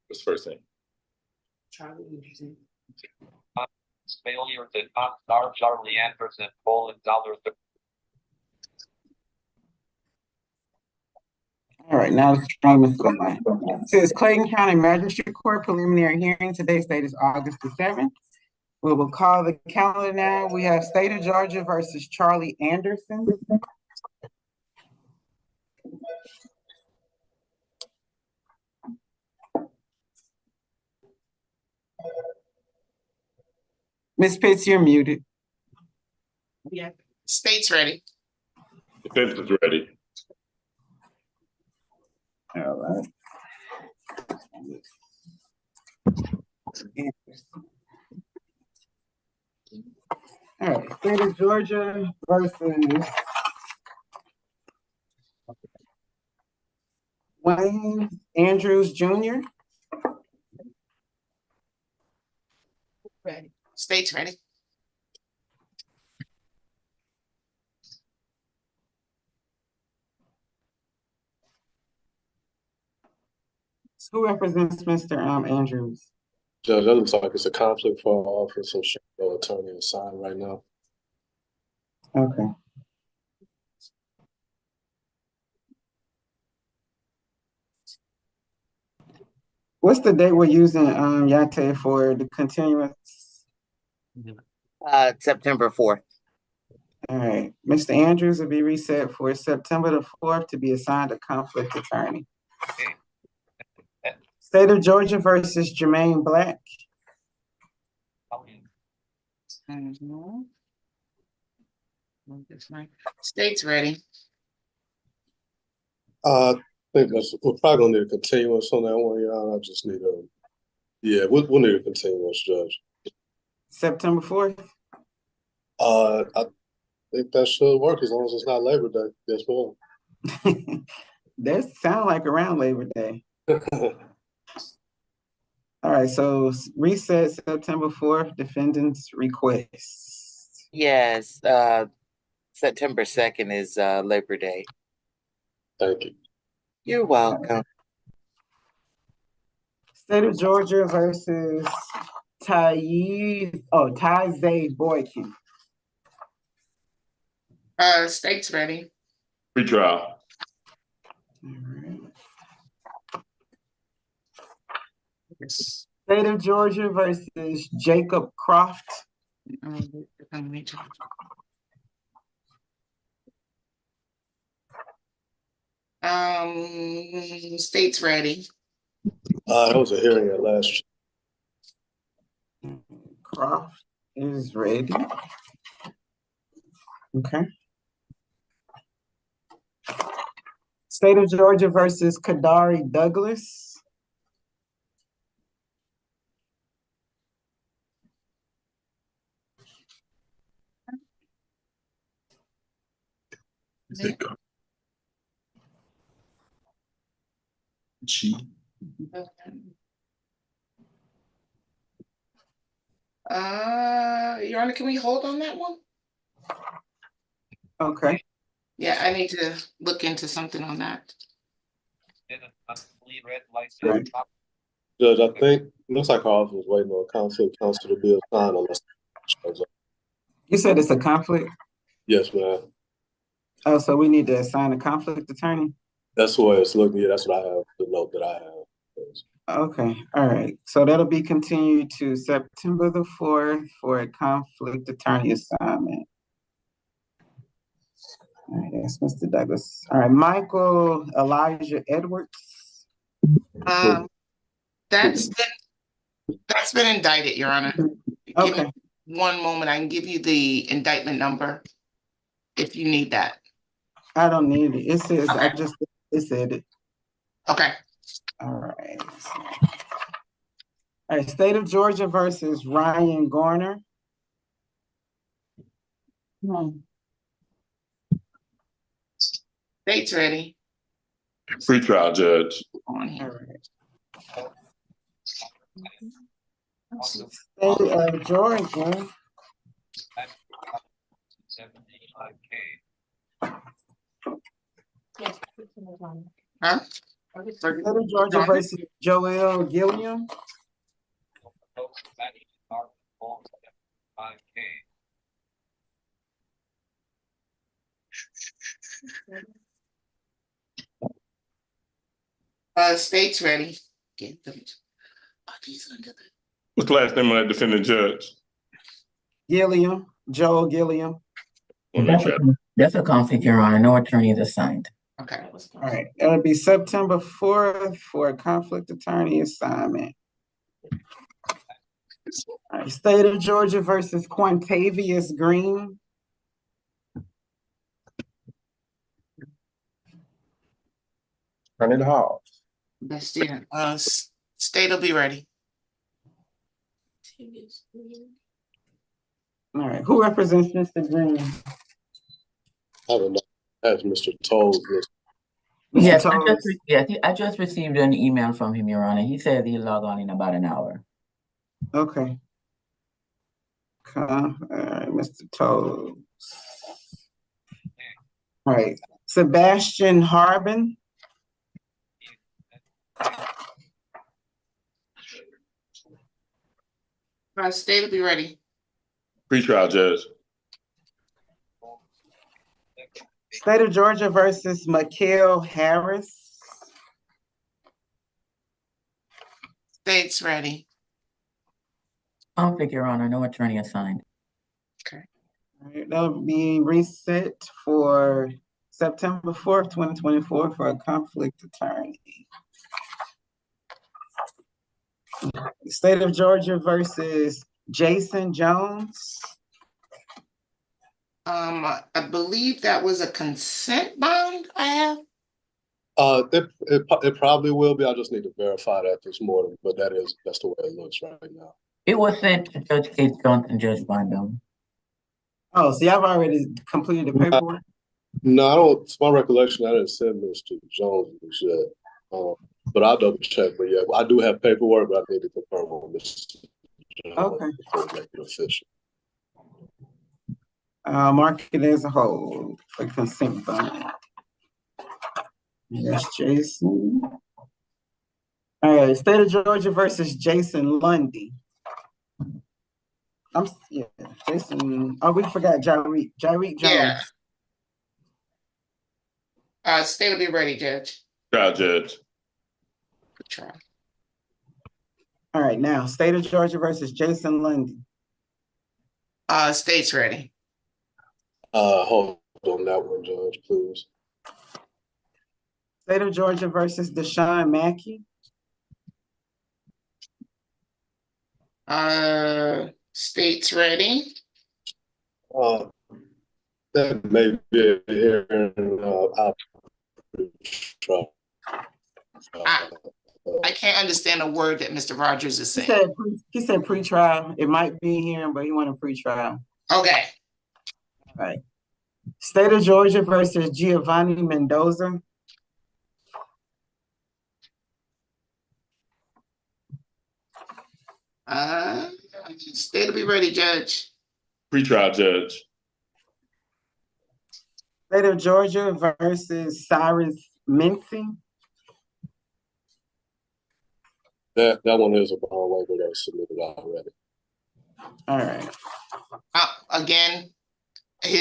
What's the first thing? Charlie Anderson. Failure to not start Charlie Anderson full and $1. All right, now the stream is going. This is Clayton County Magistrate Court preliminary hearing. Today's date is August the 7th. We will call the calendar now. We have State of Georgia versus Charlie Anderson. Ms. Pitts, you're muted. Yeah, state's ready. Defense is ready. All right. All right, State of Georgia versus Wayne Andrews Jr. Ready. State's ready. Who represents Mr. Andrews? Judge, that looks like it's a conflict for our office, so no attorney assigned right now. Okay. What's the date we're using, Yate, for the continuance? September 4th. All right, Mr. Andrews will be reset for September the 4th to be assigned a conflict attorney. State of Georgia versus Jermaine Black. State's ready. I think we're probably gonna need a continuance on that one, y'all. I just need we'll need a continuance, Judge. September 4th? I think that should work as long as it's not Labor Day. Yes, ma'am. That sound like around Labor Day. All right, so reset September 4th, defendant's request. Yes, September 2nd is Labor Day. Thank you. You're welcome. State of Georgia versus Tyze Boykin. State's ready. Pretrial. All right. State of Georgia versus Jacob Croft. State's ready. That was a hearing at last. Croft is ready. Okay. State of Georgia versus Kadari Douglas. Your Honor, can we hold on that one? Okay. Yeah, I need to look into something on that. Right. Judge, I think looks like our office is waiting on conflict counsel to be assigned unless. You said it's a conflict? Yes, ma'am. Oh, so we need to assign a conflict attorney? That's the way it's looking. Yeah, that's what I have, the note that I have. Okay, all right. So that'll be continued to September the 4th for a conflict attorney assignment. All right, that's Mr. Douglas. All right, Michael Elijah Edwards. That's been indicted, Your Honor. Give Okay. me one moment. I can give you the indictment number if you need that. I don't need it. It says, Okay. it said it. Okay. All right. All right, State of Georgia versus Ryan Garner. State's ready. Pretrial, Judge. On All here. right. State of Georgia. Huh? State of Georgia versus Joel Gilliam. State's ready. Get them. Are these under the? What's the last name of that defendant judge? Gilliam, Joel Gilliam. Wanna make sure. That's a conflict, Your Honor. No attorney is assigned. Okay. All right, it'll be September 4th for a conflict attorney assignment. All right, State of Georgia versus Quantavious Green. Turn it off. Best year. State will be ready. All right, who represents Mr. Green? I don't know. That's Mr. Toles. Mr. Yes, Toles? I just received an email from him, Your Honor. He said he'll log on in about an hour. Okay. All right, Mr. Toles. All right, Sebastian Harbin. State will be ready. Pretrial judge. State of Georgia versus Mikael Harris. State's ready. Conflict, Your Honor. No attorney assigned. Okay. All right, that'll be reset for September 4th, 2024 for a conflict attorney. State of Georgia versus Jason Jones. I believe that was a consent bond I have. It probably will be. I just need to verify that this morning, but that's the way it looks right now. It was sent to Judge Case Johnson, Judge Bindum. Oh, see, I've already completed the paperwork. No, I don't. It's my recollection. I didn't send Mr. Jones yet, but I'll double check. But yeah, I do have paperwork, but I need to confirm on this. Okay. Before we make it official. Mark it as a whole for consent bond. That's Jason. All right, State of Georgia versus Jason Lundy. Jason. Oh, we forgot Jareek Jones. Yeah. State will be ready, Judge. Trial judge. Good try. All right, now State of Georgia versus Jason Lundy. State's ready. Hold on that one, Judge, please. State of Georgia versus Deshaun Mackey. State's ready. That may be a hearing. I'll try. I can't understand a word that Mr. Rogers is He saying. said pre-trial. It might be hearing, but he wanted pre-trial. Okay. All right. State of Georgia versus Giovanni Mendoza. State will be ready, Judge. Pretrial judge. State of Georgia versus Cyrus Mincy. That one is a bond waiver that was submitted already. All right. Again,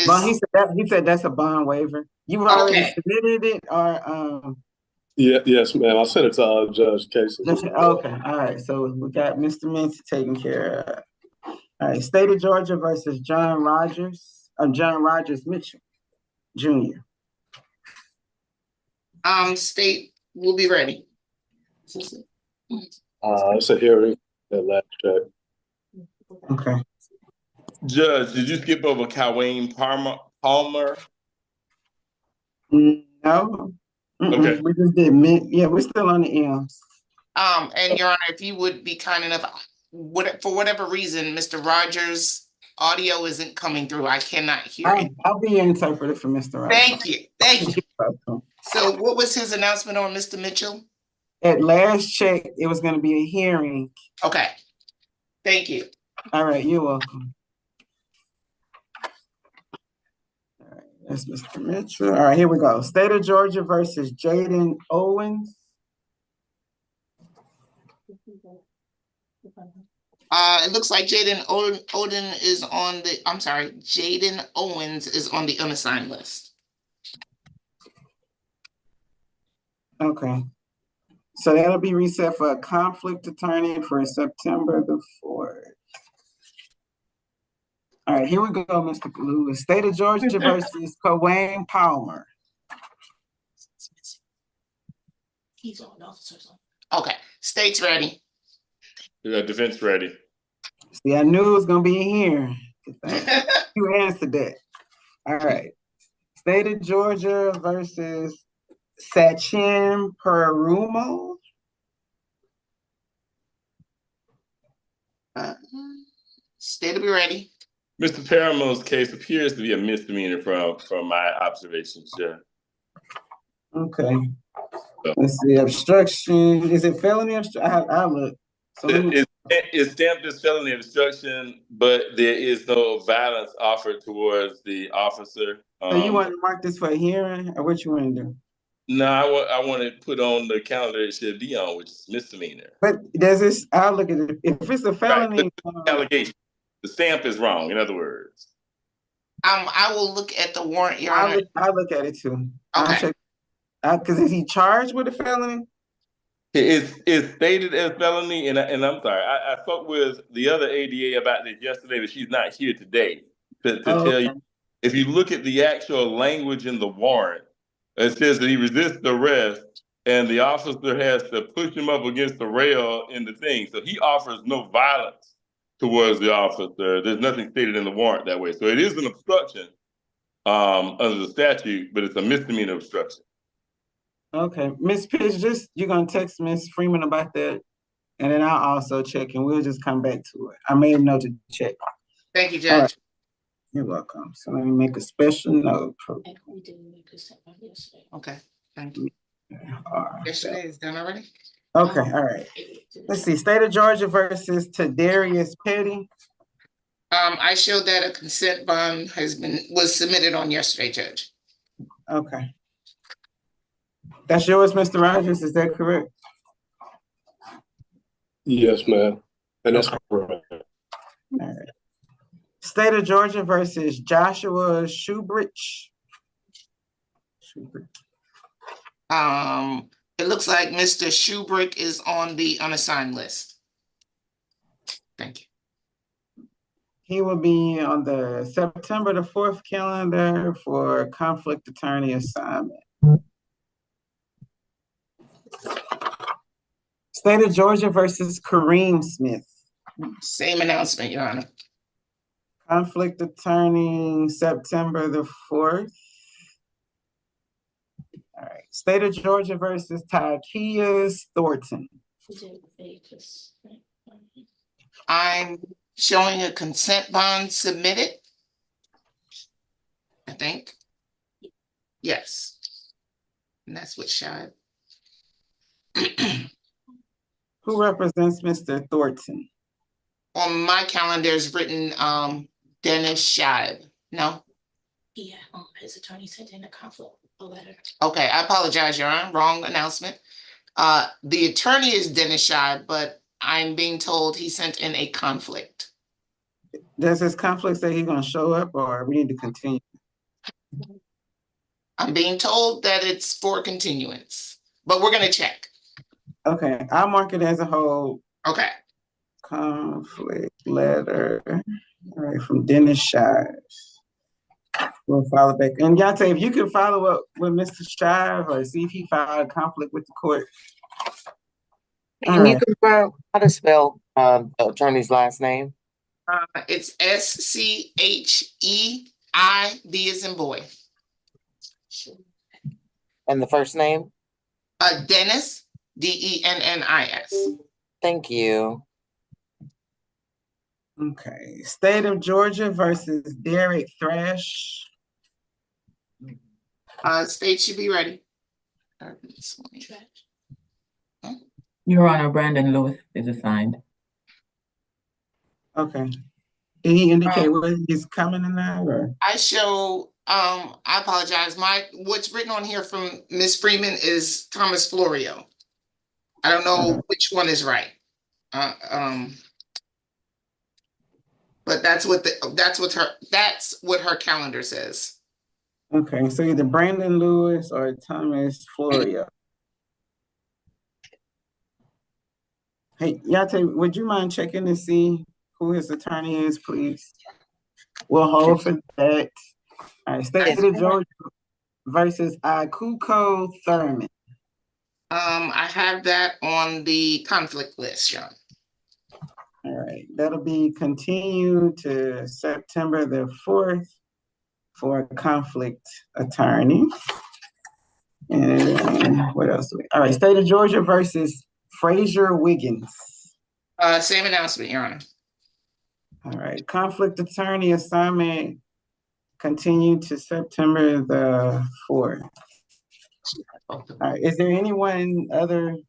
Well, he said that's a bond waiver. You already Okay. submitted it, or Yes, ma'am. I sent it to Judge Casey. okay. All right. So we got Mr. Mincy taken care of. All right. State of Georgia versus John Rogers Mitchell Jr. State will be ready. It's a hearing that last check. Okay. Judge, did you skip over Kawayne Palmer? No. Okay. We just did we're still on the M's. And Your Honor, if you would be kind enough, for whatever reason, Mr. Rogers' audio isn't coming through. I cannot hear it. I'll be your interpreter for Mr. Rogers. Thank you. Thank you. So what was his announcement on Mr. Mitchell? At last check, it was going to be a hearing. Okay. Thank you. All right, you're welcome. All right, That's Mr. Mitchell. All right, here we go. State of Georgia versus Jaden Owens. It looks like Jaden Owens is on the unassigned list. Okay. So that'll be reset for a conflict attorney for September the 4th. All right, here we go, Mr. Lewis. State of Georgia versus Kawain Palmer. He's on officers. Okay, state's ready. Defense ready. See, I knew it was gonna be in here. You answered that. All right. State of Georgia versus Sachin Perumal. State to be ready. Mr. Paramo's case appears to be a misdemeanor from my observations, yeah. Okay. Let's see, obstruction. Is it felony obstruction? I look. So It's stamped as felony obstruction, but there is no violence offered towards the officer. So you want to mark this for a hearing, or what you want to do? No, I want to put on the calendar it should be on, which is misdemeanor. But does this? I'll look at it. If it's a felony, Allegation. The stamp is wrong. In other words, I will look at the warrant, Your Honor. I'll look at it too. Okay. Because is he charged with a felony? it's stated as felony, and I'm sorry. I spoke with the other ADA about this yesterday, but she's not here today to tell you. If you look at the actual language in the warrant, it says that he resists arrest, and the officer has to push him up against the rail in the thing. So he offers no violence towards the officer. There's nothing stated in the warrant that way. So it is an obstruction under the statute, but it's a misdemeanor obstruction. Okay, Ms. Pitts, you're gonna text Ms. Freeman about that, and then I'll also check, and we'll just come back to it. I made a note to check. Thank you, Judge. You're welcome. So let me make a special note. Okay, thank you. Right. Yesterday is done already? Okay, all right. Let's see, State of Georgia versus Tadarius Petty. I showed that a consent bond was submitted on yesterday, Judge. Okay. That's yours, Mr. Rogers, is that correct? Yes, ma'am. And that's correct. All right. State of Georgia versus Joshua Shubrich. It looks like Mr. Shubrick is on the unassigned list. Thank you. He will be on the September the 4th calendar for conflict attorney assignment. State of Georgia versus Kareem Smith. Same announcement, Your Honor. Conflict attorney, September the 4th. All right. State of Georgia versus Tykeas Thornton. I'm showing a consent bond submitted. I think. Yes. And that's what Shive. Who represents Mr. Thornton? On my calendar is written Dennis Shive. No? Yeah, his attorney sent in a letter. Okay, I apologize, Your Honor. Wrong announcement. The attorney is Dennis Shive, but I'm being told he sent in a conflict. Does his conflict say he's gonna show up, or we need to continue? I'm being told that it's for continuance, but we're gonna check. Okay, I'll mark it as a whole. Okay. Conflict letter, all right, from Dennis Shives. We'll follow back. And Yante, if you can follow up with Mr. Shive or see if he filed a conflict with the court. Can you confirm how to spell the attorney's last name? It's Schei, D as in boy. And the first name? Dennis, Dennis. Thank you. Okay, State of Georgia versus Derek Thrash. State should be ready. Your Honor, Brandon Lewis is assigned. Okay. Did he indicate where he's coming in now, or? I show I apologize. What's written on here from Ms. Freeman is Thomas Florio. I don't know which one is right. But that's what her calendar says. Okay, so either Brandon Lewis or Thomas Florio. Hey, Yate, would you mind checking to see who his attorney is, please? We'll hold for that. All right, State of Georgia versus Akuko Thurman. I have that on the conflict list, John. All right, that'll be continued to September the 4th for a conflict attorney. And what else? All right, State of Georgia versus Frazier Wiggins. Same announcement, Your Honor. All right, conflict attorney assignment continued to September the 4th. All right, is there everybody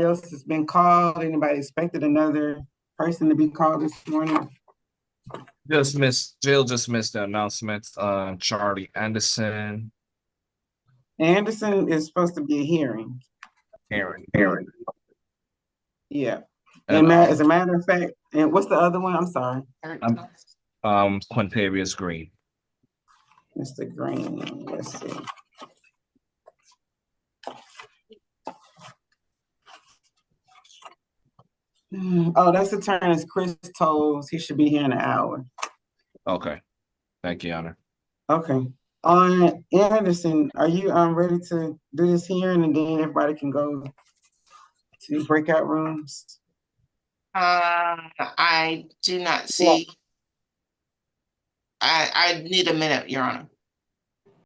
else has been called? Anybody expected another person to be called this morning? Jill just missed the announcement. Charlie Anderson. Anderson is supposed to be a hearing. Aaron. Yeah. And as a matter of fact, and what's the other one? I'm sorry. Quintavious Green. Mr. Green, let's see. Oh, that's attorney Chris Tolles. He should be here in an hour. Okay. Thank you, Your Honor. Okay. On Anderson, are you ready to do this hearing and then everybody can go to breakout rooms? I do not see. I need a minute, Your Honor.